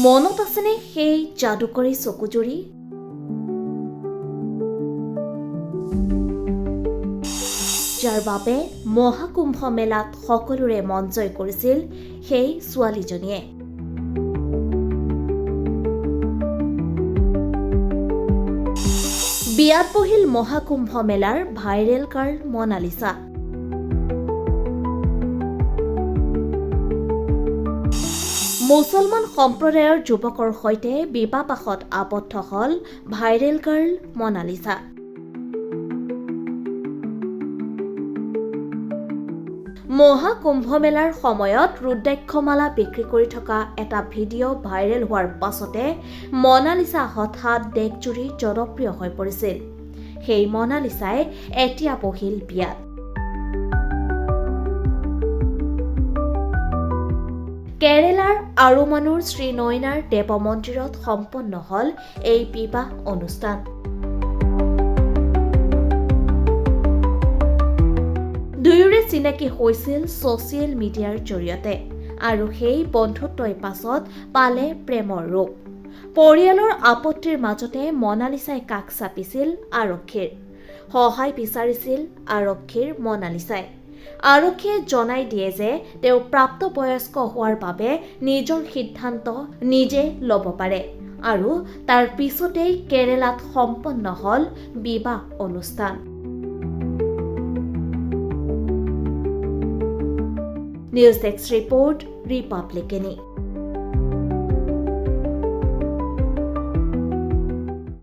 মনত আছেনে সেই যাদুকৰী চকুজুৰি? যাৰ বাবে মহাকুম্ভ মেলাত সকলোৰে মন জয় কৰিছিল সেই ছোৱালীজনীয়ে। বিয়াত বহিল মহাকুম্ভ মেলাৰ ভাইৰেল গাৰ্ল মনালিছা। মুছলমান সম্প্ৰদায়ৰ যুৱকৰ সৈতে বিবাহপাশত আবদ্ধ হল ভাইৰেল গাৰ্ল মনালিছা। মহাকুম্ভ মেলাৰ সময়ত ৰুদ্ৰাক্ষমালা বিক্ৰী কৰি থকা এটা ভিডিঅ' ভাইৰেল হোৱাৰ পাছতে মনালিছা হঠাৎ দেশজুৰি জনপ্ৰিয় হৈ পৰিছিল। সেই মনালিছাই এতিয়া বহিল বিয়াত। কেৰেলাৰ আৰুমানুৰ শ্ৰী নয়নাৰ দেৱ মন্দিৰত সম্পন্ন হল এই বিবাহ অনুষ্ঠান। দুয়োৰে চিনাকি হৈছিল ছচিয়েল মিডিয়াৰ জৰিয়তে আৰু সেই বন্ধুত্বই পাছত পালে প্ৰেমৰ ৰূপ। পৰিয়ালৰ আপত্তিৰ মাজতে মনালিছাই কাষ চাপিছিল আৰক্ষীৰ। সহায় বিচাৰিছিল আৰক্ষীৰ মনালিছাই। আৰক্ষীয়ে জনাই দিয়ে যে তেওঁ প্ৰাপ্তবয়স্ক হোৱাৰ বাবে নিজৰ সিদ্ধান্ত নিজে ল'ব পাৰে আৰু তাৰ পিছতেই কেৰেলাত সম্পন্ন হল বিবাহ অনুষ্ঠান। News desk report, ৰিপাব্লিকানী।